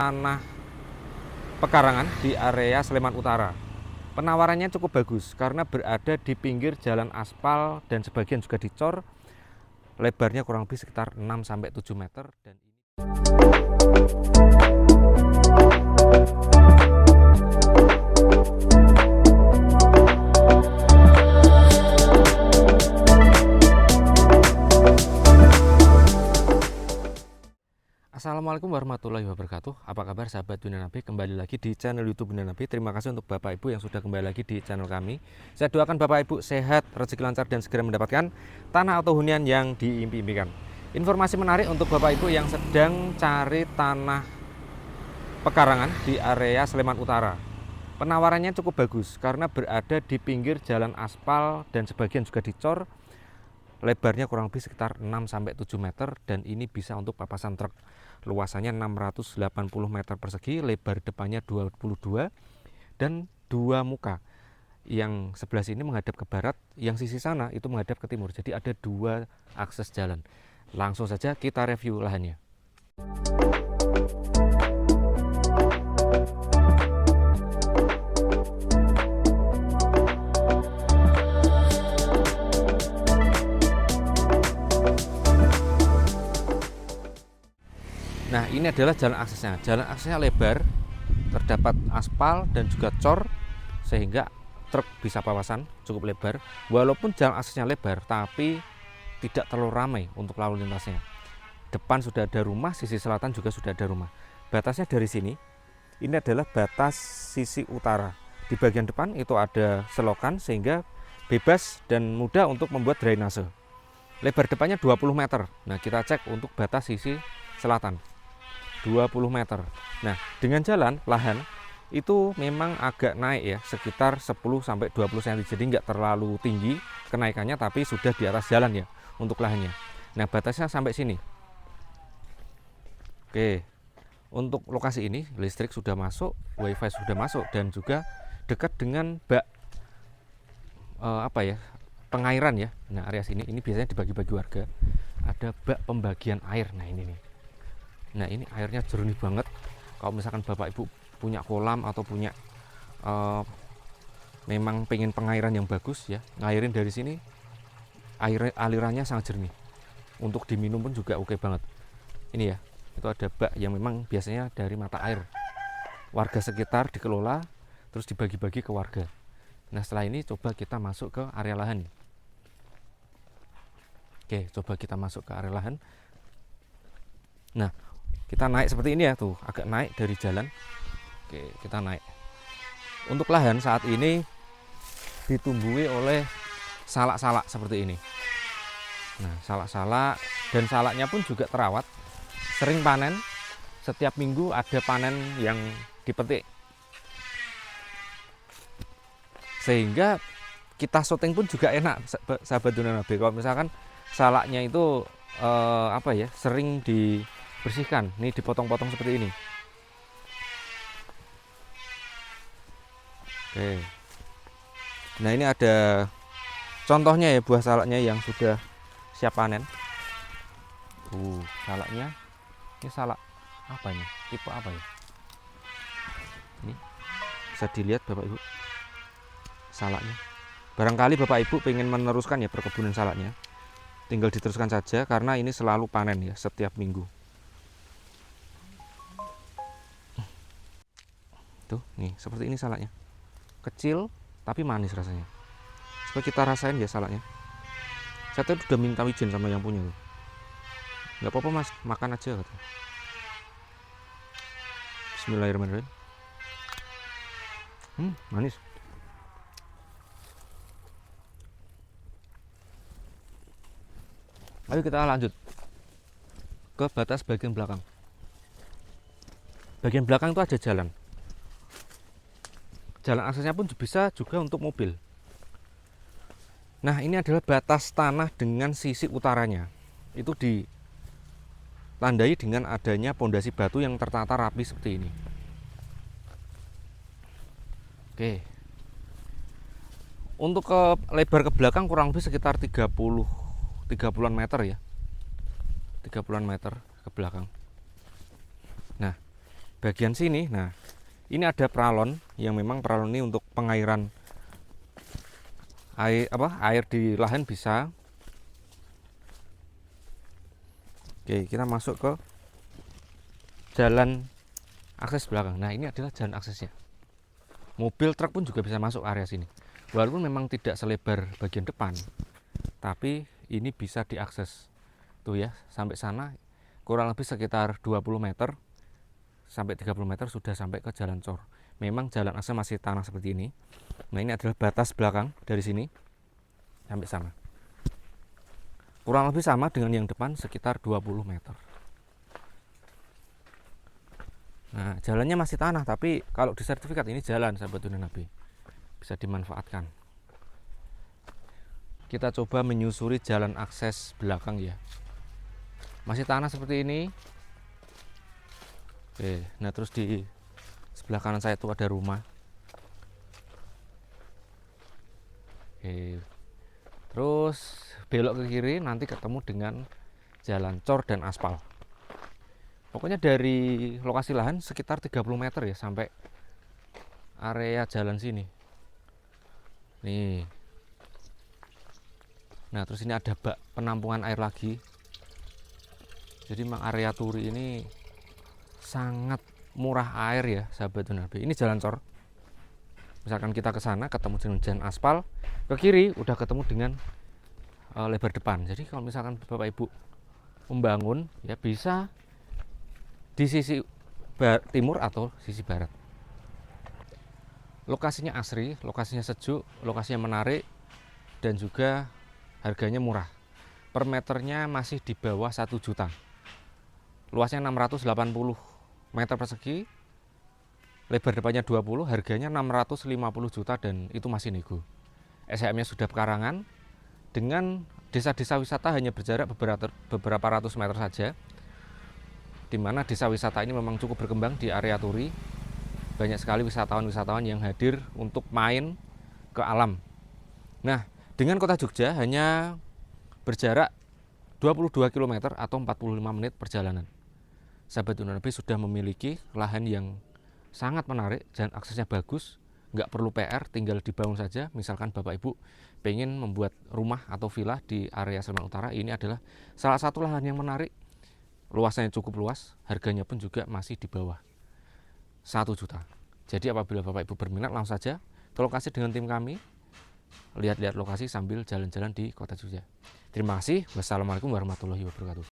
tanah pekarangan di area Sleman Utara. Penawarannya cukup bagus karena berada di pinggir jalan aspal dan sebagian juga dicor. Lebarnya kurang lebih sekitar 6-7 meter dan ini Assalamualaikum warahmatullahi wabarakatuh. Apa kabar sahabat Bunda Nabi? Kembali lagi di channel YouTube Bunda Nabi. Terima kasih untuk Bapak Ibu yang sudah kembali lagi di channel kami. Saya doakan Bapak Ibu sehat, rezeki lancar dan segera mendapatkan tanah atau hunian yang diimpi-impikan. Informasi menarik untuk Bapak Ibu yang sedang cari tanah pekarangan di area Sleman Utara. Penawarannya cukup bagus karena berada di pinggir jalan aspal dan sebagian juga dicor. Lebarnya kurang lebih sekitar 6-7 meter dan ini bisa untuk papasan truk. Luasannya 680 meter persegi, lebar depannya 22 dan 2 muka. Yang sebelah sini menghadap ke barat, yang sisi sana itu menghadap ke timur. Jadi ada 2 akses jalan. Langsung saja kita review lahannya. Nah, ini adalah jalan aksesnya. Jalan aksesnya lebar, terdapat aspal dan juga cor sehingga truk bisa papasan cukup lebar. Walaupun jalan aksesnya lebar, tapi tidak terlalu ramai untuk lalu lintasnya. Depan sudah ada rumah, sisi selatan juga sudah ada rumah. Batasnya dari sini, ini adalah batas sisi utara. Di bagian depan itu ada selokan sehingga bebas dan mudah untuk membuat drainase. Lebar depannya 20 meter. Nah, kita cek untuk batas sisi selatan. 20 meter. Nah, dengan jalan lahan itu memang agak naik ya, sekitar 10-20 cm. Jadi nggak terlalu tinggi kenaikannya, tapi sudah di atas jalan ya untuk lahannya. Nah, batasnya sampai sini. Oke, untuk lokasi ini listrik sudah masuk, wifi sudah masuk, dan juga dekat dengan bak pengairan ya. Nah, area sini ini biasanya dibagi-bagi warga. Ada bak pembagian air. Nah, ini nih. Nah, ini airnya jernih banget. Kalau misalkan Bapak Ibu punya kolam atau punya memang pengen pengairan yang bagus ya, ngairin dari sini, air alirannya sangat jernih. Untuk diminum pun juga oke banget. Ini ya, itu ada bak yang memang biasanya dari mata air. Warga sekitar dikelola, terus dibagi-bagi ke warga. Nah, setelah ini coba kita masuk ke area lahan. Oke, coba kita masuk ke area lahan. Nah, kita naik seperti ini ya, tuh agak naik dari jalan. Oke, kita naik. Untuk lahan saat ini ditumbuhi oleh salak-salak seperti ini. Nah, salak-salak dan salaknya pun juga terawat, sering panen. Setiap minggu ada panen yang dipetik, sehingga kita syuting pun juga enak, sahabat Bunda Nabi. Kalau misalkan salaknya itu sering dibersihkan, nih dipotong-potong seperti ini. Oke. Nah, ini ada contohnya ya, buah salaknya yang sudah siap panen. Salaknya. Ini salak apa ini? Tipe apa ya? Ini bisa dilihat Bapak Ibu. Salaknya. Barangkali Bapak Ibu pengen meneruskan ya perkebunan salaknya. Tinggal diteruskan saja karena ini selalu panen ya setiap minggu. Tuh, nih seperti ini salaknya. Kecil tapi manis rasanya. Coba kita rasain ya salaknya. Saya tadi udah minta izin sama yang punya tuh. Nggak apa-apa Mas, makan aja katanya. Bismillahirrahmanirrahim. Manis. Ayo kita lanjut ke batas bagian belakang. Bagian belakang itu ada jalan. Jalan aksesnya pun bisa juga untuk mobil. Nah, ini adalah batas tanah dengan sisi utaranya. Itu ditandai dengan adanya pondasi batu yang tertata rapi seperti ini. Oke. Untuk ke lebar ke belakang kurang lebih sekitar 30-an meter ya. 30-an meter ke belakang. Nah, bagian sini. Nah, ini ada peralon yang memang peralon ini untuk pengairan air di lahan bisa. Oke, kita masuk ke jalan akses belakang. Nah, ini adalah jalan aksesnya. Mobil truk pun juga bisa masuk area sini. Walaupun memang tidak selebar bagian depan, tapi ini bisa diakses. Tuh ya, sampai sana kurang lebih sekitar 20 meter sampai 30 meter sudah sampai ke jalan cor. Memang jalan akses masih tanah seperti ini. Nah, ini adalah batas belakang dari sini sampai sana. Kurang lebih sama dengan yang depan sekitar 20 meter. Nah, jalannya masih tanah, tapi kalau di sertifikat ini jalan, sahabat Dunia Nabi. Bisa dimanfaatkan. Kita coba menyusuri jalan akses belakang ya. Masih tanah seperti ini. Oke, nah terus di sebelah kanan saya itu ada rumah. Oke. Terus belok ke kiri nanti ketemu dengan jalan cor dan aspal. Pokoknya dari lokasi lahan sekitar 30 meter ya sampai area jalan sini. Nih. Nah, terus ini ada bak penampungan air lagi. Jadi memang area Turi ini sangat murah air ya, sahabat Nabi. Ini jalan cor. Misalkan kita ke sana ketemu dengan jalan aspal, ke kiri udah ketemu dengan lebar depan. Jadi kalau misalkan Bapak Ibu membangun ya bisa di sisi timur atau sisi barat. Lokasinya asri, lokasinya sejuk, lokasinya menarik, dan juga harganya murah. Per meternya masih di bawah 1 juta. Luasnya 680 meter persegi, lebar depannya 20, harganya 650 juta dan itu masih nego. SHM-nya sudah pekarangan, dengan desa-desa wisata hanya berjarak beberapa ratus meter saja, di mana desa wisata ini memang cukup berkembang di area Turi. Banyak sekali wisatawan-wisatawan yang hadir untuk main ke alam. Nah, dengan kota Jogja hanya berjarak 22 km atau 45 menit perjalanan. Sahabat Dunia Nabi sudah memiliki lahan yang sangat menarik, jalan aksesnya bagus, nggak perlu PR, tinggal dibangun saja. Misalkan Bapak Ibu pengen membuat rumah atau villa di area Sleman Utara, ini adalah salah satu lahan yang menarik. Luasnya cukup luas, harganya pun juga masih di bawah 1 juta. Jadi apabila Bapak Ibu berminat, langsung saja ke lokasi dengan tim kami, lihat-lihat lokasi sambil jalan-jalan di kota Jogja. Terima kasih. Wassalamualaikum warahmatullahi wabarakatuh.